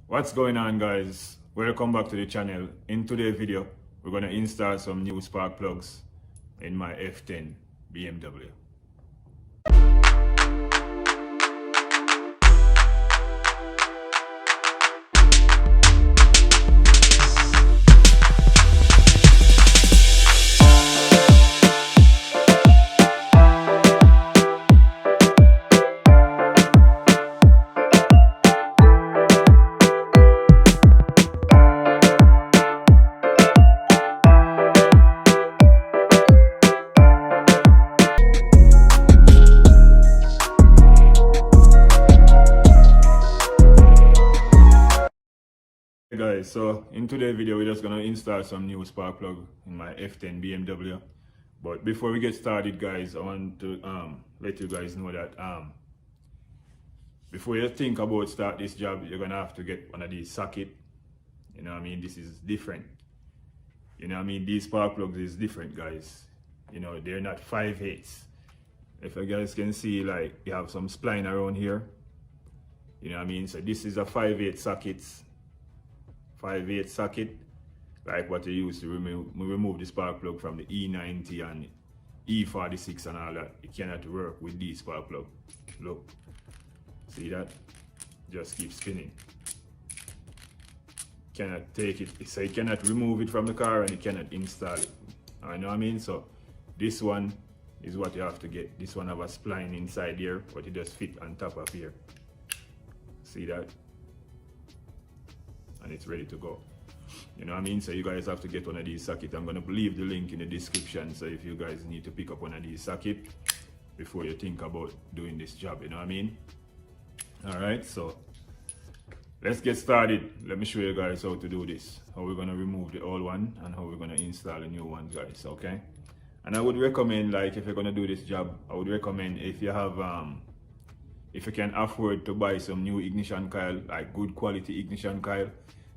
What's going on, guys? Welcome back to the channel. In today's video we're going to install some new spark plugs in my F10 BMW. Hey guys, so in today's video we're just gonna install some new spark plug in my F10 BMW. But before we get started, guys, I want to let you guys know that before you think about start this job, you're gonna have to get one of these socket. You know what I mean? This is different. You know what I mean? These spark plugs is different, guys. You know, they're not 5/8. If you guys can see, like, you have some spline around here. You know what I mean? So this is a 5/8 socket. 5/8 socket, like what you use to remove the spark plug from the E90 and E46 and all that. It cannot work with this spark plug. Look, see that? Just keep spinning. Cannot take it, so you cannot remove it from the car and you cannot install it. I know what I mean? So this one is what you have to get. This one have a spline inside here, but it just fit on top of here. See that? And it's ready to go. You know what I mean? So you guys have to get one of these sockets. I'm gonna leave the link in the description, so if you guys need to pick up one of these sockets before you think about doing this job, you know what I mean? Alright, so let's get started. Let me show you guys how to do this, how we're gonna remove the old one and how we're gonna install a new one, guys. Okay? And I would recommend, like, if you're gonna do this job, I would recommend, if you have if you can afford to buy some new ignition coil, like good quality ignition coil,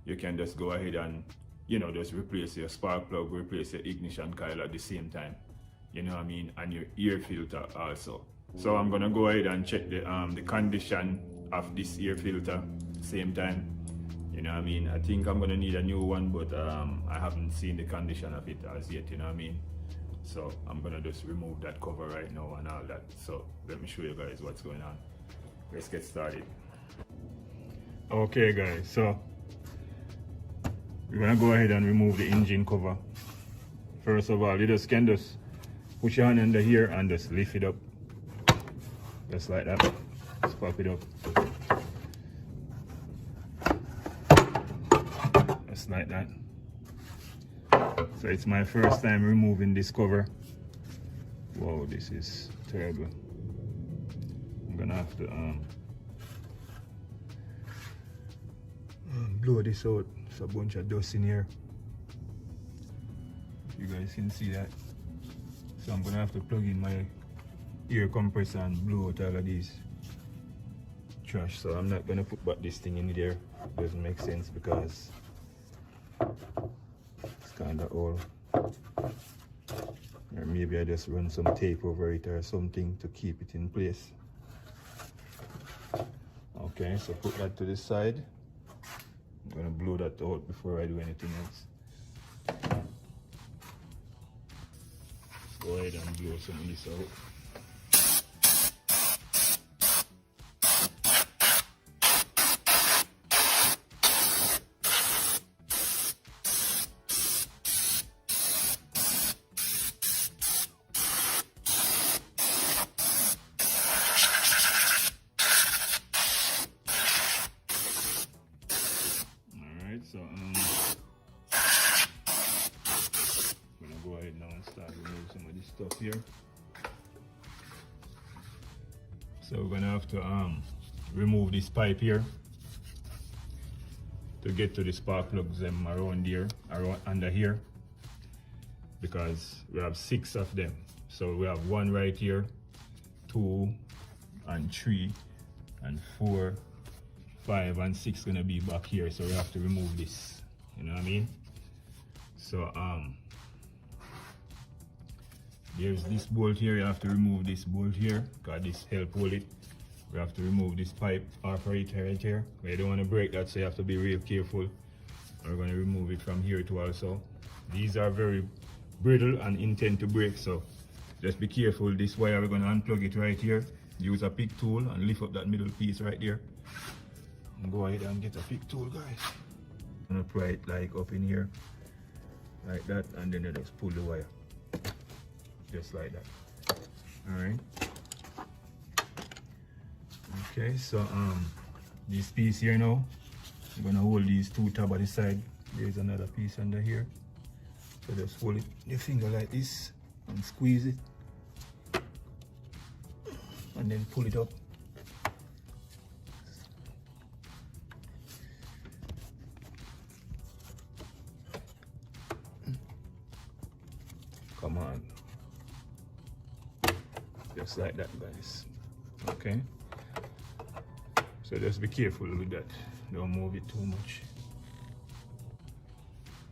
you can just go ahead and, you know, just replace your spark plug, replace your ignition coil at the same time. You know what I mean? And your air filter also. So I'm gonna go ahead and check the condition of this air filter same time. You know what I mean? I think I'm gonna need a new one, but I haven't seen the condition of it as yet, you know what I mean? So I'm gonna just remove that cover right now and all that. So let me show you guys what's going on. Let's get started. Okay, guys, so we're gonna go ahead and remove the engine cover. First of all, you just can just push your hand under here and just lift it up, just like that. Just pop it up, just like that. So it's my first time removing this cover. Whoa, this is terrible. I'm gonna have to blow this out. There's a bunch of dust in here, you guys can see that. So I'm gonna have to plug in my air compressor and blow out all of these trash. So I'm not gonna put back this thing in there. It doesn't make sense because it's kind of old. Or maybe I just run some tape over it or something to keep it in place. Okay, so put that to the side. I'm gonna blow that out before I do anything else. Go ahead and blow some of this out. So I'm gonna go ahead now and start removing some of this stuff here. So we're gonna have to remove this pipe here to get to the spark plugs them around here, around under here, because we have 6 of them. So we have 1 right here, 2 and 3 and 4, 5 and 6 gonna be back here, so we have to remove this, you know what I mean? So there's this bolt here. You have to remove this bolt here because this help hold it. we have to remove this pipe off right here. We don't want to break that, so you have to be real careful. We're going to remove it from here too also. These are very brittle and intend to break, so just be careful. This wire, we're going to unplug it right here. Use a pick tool and lift up that middle piece right there. And go ahead and get a pick tool, guys. I'm going to pry it like up in here, like that, and then you just pull the wire. Just like that. Alright. Okay, so this piece here now, I'm gonna hold these two tabs at the side. There's another piece under here. So just hold it your finger like this and squeeze it. And then pull it up. Come on. Just like that, guys. Okay. So just be careful with that. Don't move it too much.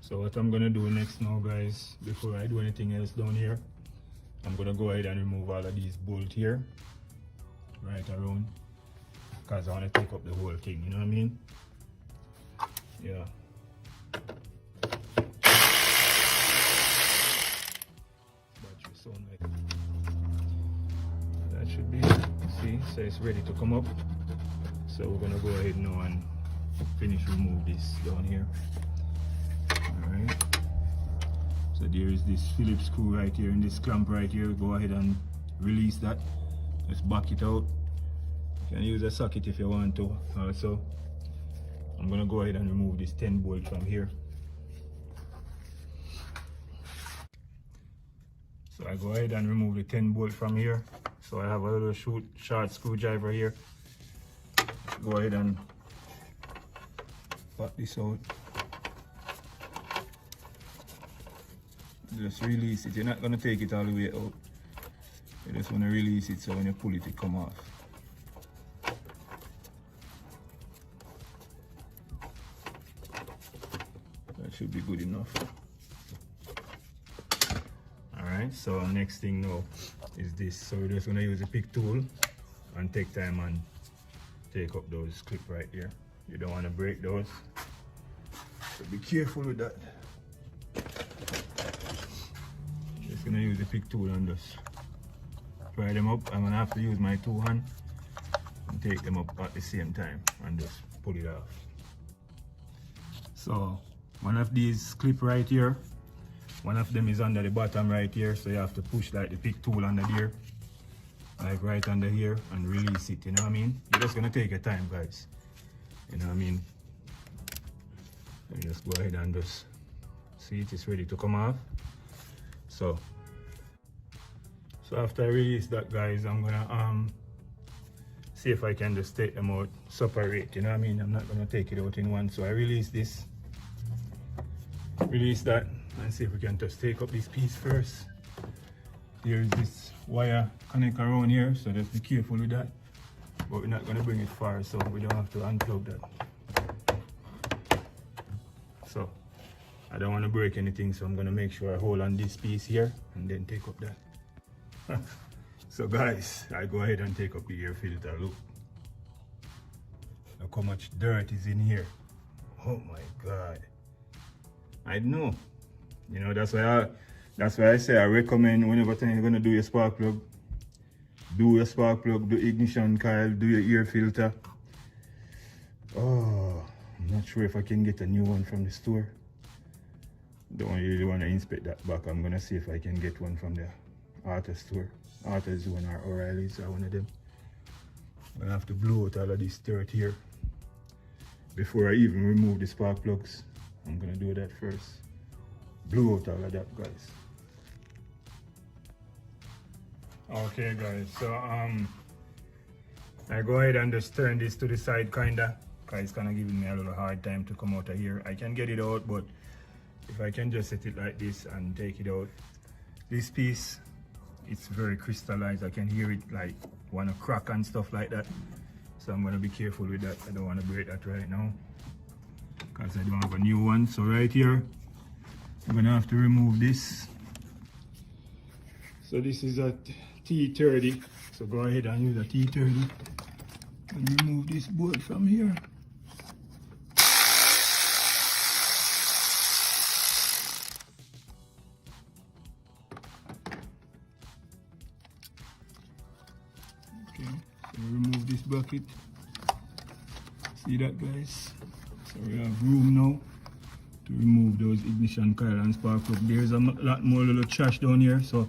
So what I'm gonna do next now, guys, before I do anything else down here, I'm gonna go ahead and remove all of these bolts here, right around, because I want to take up the whole thing, you know what I mean? Yeah. Battery sound like that should be, see, so it's ready to come up. So we're gonna go ahead now and finish remove this down here. Alright. So there is this Phillips screw right here and this clamp right here. Go ahead and release that. Just back it out. You can use a socket if you want to. Also, I'm gonna go ahead and remove this 10 bolt from here. So I go ahead and remove the 10 bolt from here. So I have a little short screwdriver here. Go ahead and pop this out. Just release it. You're not going to take it all the way out. You just want to release it so when you pull it, it come off. That should be good enough. Alright, so next thing now is this. So we're just going to use a pick tool and take time and take up those clip right here. You don't want to break those, so be careful with that. Just gonna use the pick tool and just pry them up. I'm gonna have to use my two hands and take them up at the same time and just pull it off. So one of these clip right here, one of them is under the bottom right here, so you have to push like the pick tool under there, like right under here, and release it, you know what I mean? You're just gonna take your time, guys, you know what I mean? And just go ahead and just see it is ready to come off. So after I release that, guys, I'm gonna see if I can just take them out separate, you know what I mean? I'm not gonna take it out in one. So I release this, release that, and see if we can just take up this piece first. There's this wire connect around here, so just be careful with that. But we're not going to bring it far, so we don't have to unplug that. So I don't want to break anything, so I'm going to make sure I hold on this piece here and then take up that. So guys, I go ahead and take up the air filter. Look how much dirt is in here. Oh my god. I know, you know, that's why I say I recommend whenever you're gonna do your spark plug, do your spark plug, do ignition coil, do your air filter. Oh, I'm not sure if I can get a new one from the store. Don't really want to inspect that back. I'm gonna see if I can get one from the auto store, AutoZone or O'Reilly's or one of them. I'm gonna have to blow out all of this dirt here before I even remove the spark plugs. I'm gonna do that first. Blow out all of that, guys. Okay, guys, so I go ahead and just turn this to the side kinda, because it's kinda giving me a little hard time to come out of here. I can get it out, but if I can just set it like this and take it out, this piece, it's very crystallized. I can hear it like wanna crack and stuff like that. So I'm gonna be careful with that. I don't wanna break that right now, because I don't have a new one. So right here, I'm gonna have to remove this. So this is a T30, so go ahead and use a T30 And remove this bolt from here. Okay, so remove this bracket. See that, guys? So we have room now to remove those ignition coil and spark plug. There's a lot more little trash down here, so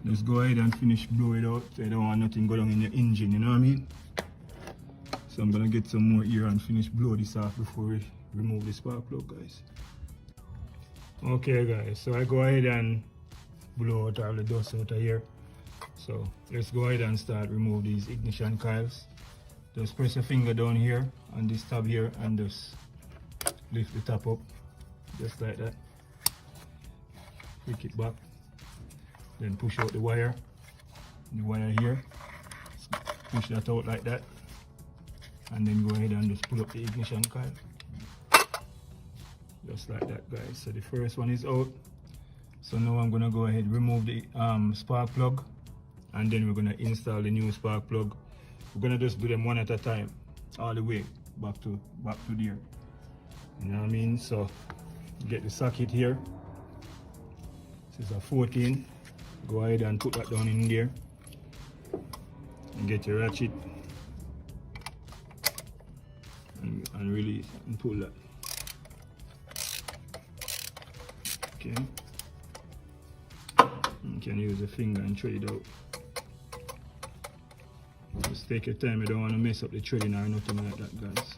just go ahead and finish blow it out so you don't want nothing go down in your engine, you know what I mean? So I'm gonna get some more here and finish blow this off before we remove the spark plug, guys. Okay guys, so I go ahead and blow out all the dust out of here. So let's go ahead and start remove these ignition coils. Just press your finger down here on this tab here and just lift the top up, just like that. Flick it back. Then push out the wire here. Push that out like that. And then go ahead and just pull up the ignition coil. Just like that, guys. So the first one is out. So now I'm gonna go ahead and remove the spark plug, and then we're gonna install the new spark plug. We're gonna just do them one at a time, all the way back to there. You know what I mean? So get the socket here. This is a 14. Go ahead and put that down in there. And get your ratchet. And release and pull that. Okay. You can use a finger and thread it out. Just take your time, you don't want to mess up the threading or nothing like that, guys.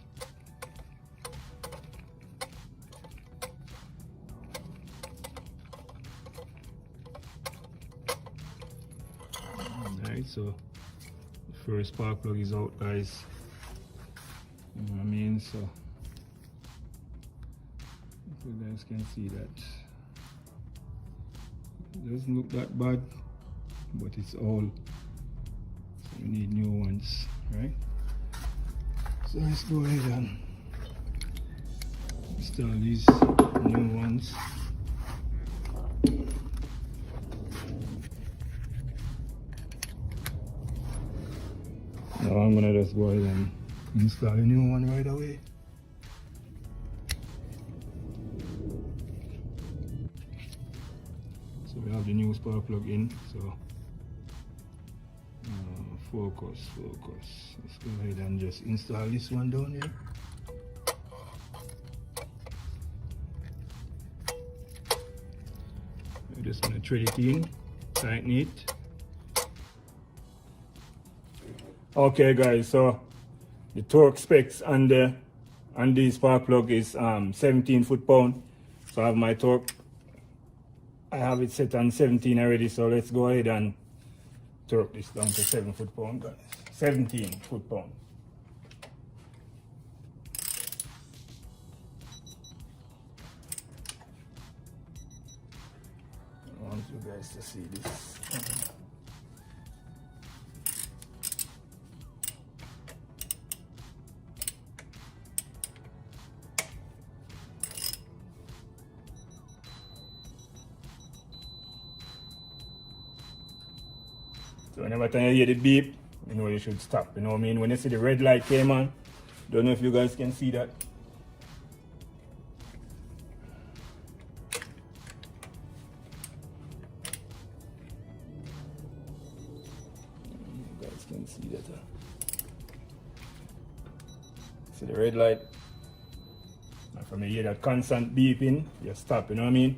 Alright, so the first spark plug is out, guys. You know what I mean? So you guys can see that it doesn't look that bad, but it's all, so we need new ones, right? So let's go ahead and install these new ones. Now I'm gonna just go ahead and install a new one right away. So we have the new spark plug in. So focus. Let's go ahead and just install this one down here. I'm just gonna thread it in, tighten it. Okay guys, so the torque specs on the spark plug is 17 foot-pound. So I have my torque. I have it set on 17 already, so let's go ahead and torque this down to 7 foot-pound, guys. 17 foot-pound. I want you guys to see this. So whenever time you hear the beep, you know you should stop. You know what I mean? When you see the red light came on, don't know if you guys can see that. You guys can see that. See the red light? And from you hear that constant beeping, you stop, you know what I mean?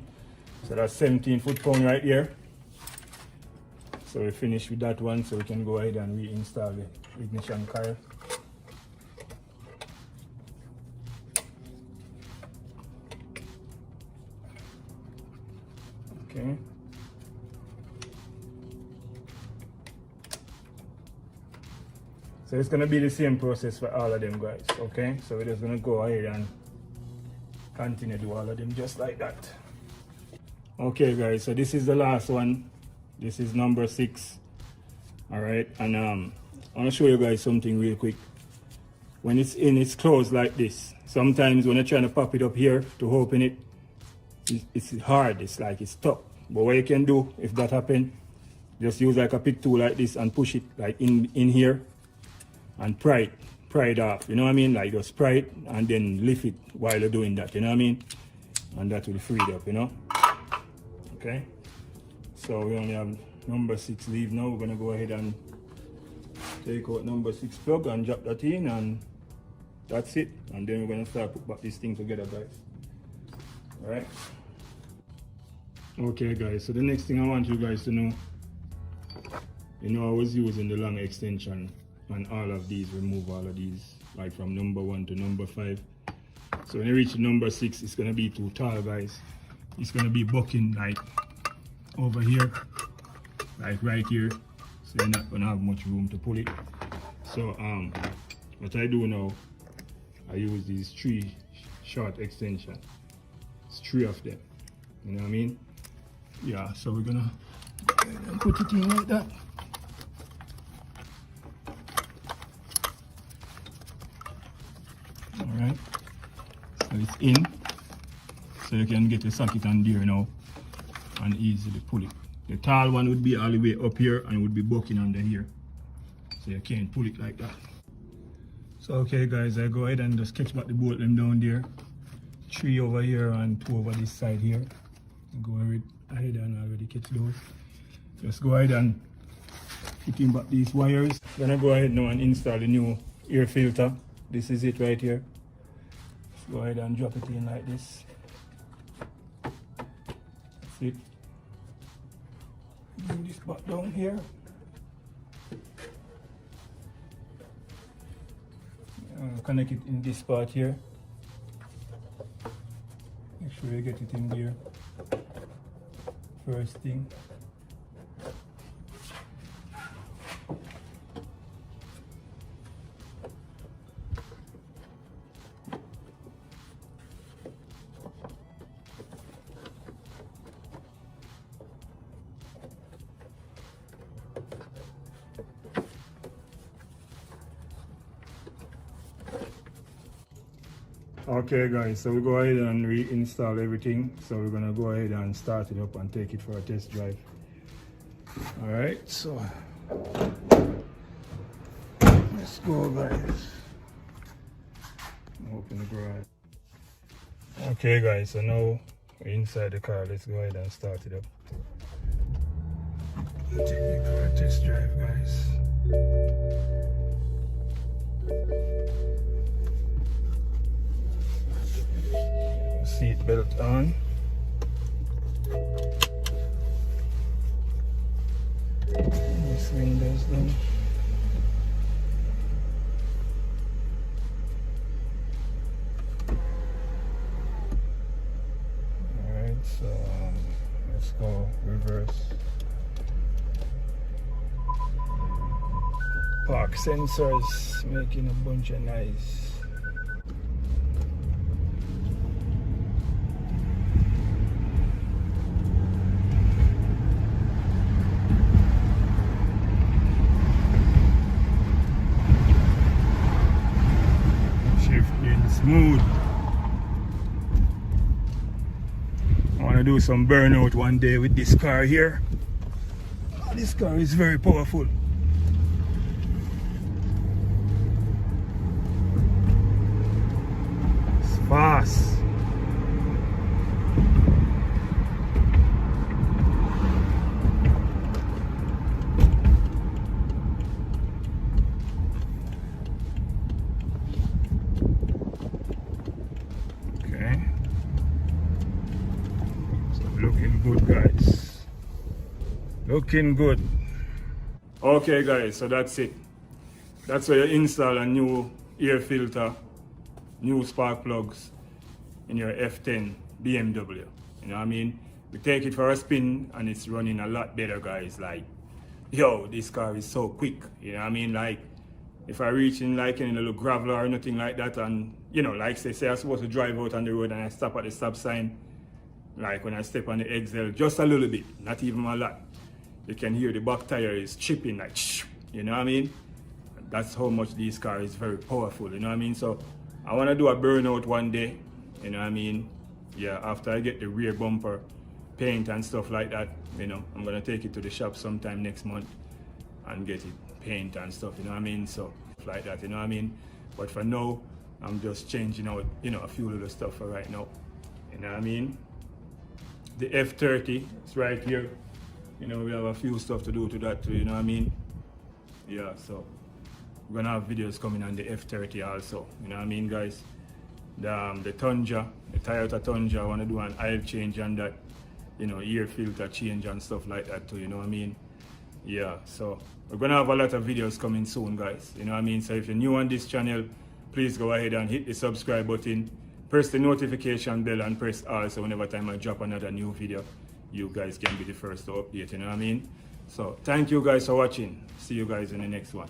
So that's 17 foot-pound right here. So we finished with that one, so we can go ahead and reinstall the ignition coil. Okay. So it's gonna be the same process for all of them, guys. Okay. So we're just gonna go ahead and continue to do all of them just like that. Okay, guys. So this is the last one. This is number 6. All right, and I want to show you guys something real quick. When it's in, it's closed like this. Sometimes when you're trying to pop it up here to open it, it's hard. It's like it's stuck. But what you can do if that happens, just use like a pick tool like this and push it like in here, and pry it off, you know what I mean? Like just pry it and then lift it while you're doing that, you know what I mean? And that will free it up, you know? Okay, so we only have number 6 leave now. We're gonna go ahead and take out number 6 plug and drop that in, and that's it. And then we're gonna start put back this thing together, guys. All right. Okay, guys, so the next thing I want you guys to know, you know, I was using the long extension on all of these, remove all of these, like from number 1 to number 5. So when you reach number 6, it's gonna be too tall, guys. It's gonna be bucking like over here, like right here. So you're not gonna have much room to pull it. So what I do now, I use these 3 short extensions. It's 3 of them. You know what I mean? Yeah, so we're gonna put it in like that. Alright. So it's in. So you can get the socket on there now and easily pull it. The tall one would be all the way up here and would be bucking under here. So you can't pull it like that. So okay guys, I go ahead and just catch back the bolt them down there. 3 over here and 2 over this side here. Go ahead and already catch those. Just go ahead and fit in back these wires. Gonna go ahead now and install the new air filter. This is it right here. Just go ahead and drop it in like this. That's it. Bring this back down here. Connect it in this part here. Make sure you get it in there. First thing. Okay guys, so we go ahead and reinstall everything. So we're gonna go ahead and start it up and take it for a test drive. All right, so let's go guys. Open the garage. Okay guys, so now we're inside the car. Let's go ahead and start it up. Take it for a test drive, guys. Seat belt on. This windows down. Alright, so let's go reverse. Park sensors making a bunch of noise. Smooth. I want to do some burnout one day with this car here. This car is very powerful. It's fast. Looking good, guys. Looking good. Okay guys, so that's it. That's where you install a new air filter, new spark plugs in your F10 BMW. You know what I mean? We take it for a spin and it's running a lot better, guys. Like, yo, this car is so quick. You know what I mean? Like, if I reach in like any little gravel or nothing like that, and you know, like say I'm supposed to drive out on the road and I stop at the stop sign, like when I step on the exit, just a little bit, not even a lot, you can hear the back tire is chipping, like, you know what I mean? That's how much this car is very powerful, you know what I mean? So I want to do a burnout one day, you know what I mean? Yeah, after I get the rear bumper paint and stuff like that, you know, I'm going to take it to the shop sometime next month and get it paint and stuff, you know what I mean? So like that, you know what I mean? But for now, I'm just changing out, you know, a few little stuff for right now, you know what I mean? The F30 is right here, you know, we have a few stuff to do to that too, you know what I mean? Yeah, so we're gonna have videos coming on the F30 also, you know what I mean, guys? The Tundra, the Toyota Tundra, I want to do an oil change on that, you know, air filter change and stuff like that too, you know what I mean? Yeah, so we're gonna have a lot of videos coming soon, guys, you know what I mean? So if you're new on this channel, please go ahead and hit the subscribe button, press the notification bell, and press all, so whenever time I drop another new video, you guys can be the first to update, you know what I mean? So thank you guys for watching. See you guys in the next one.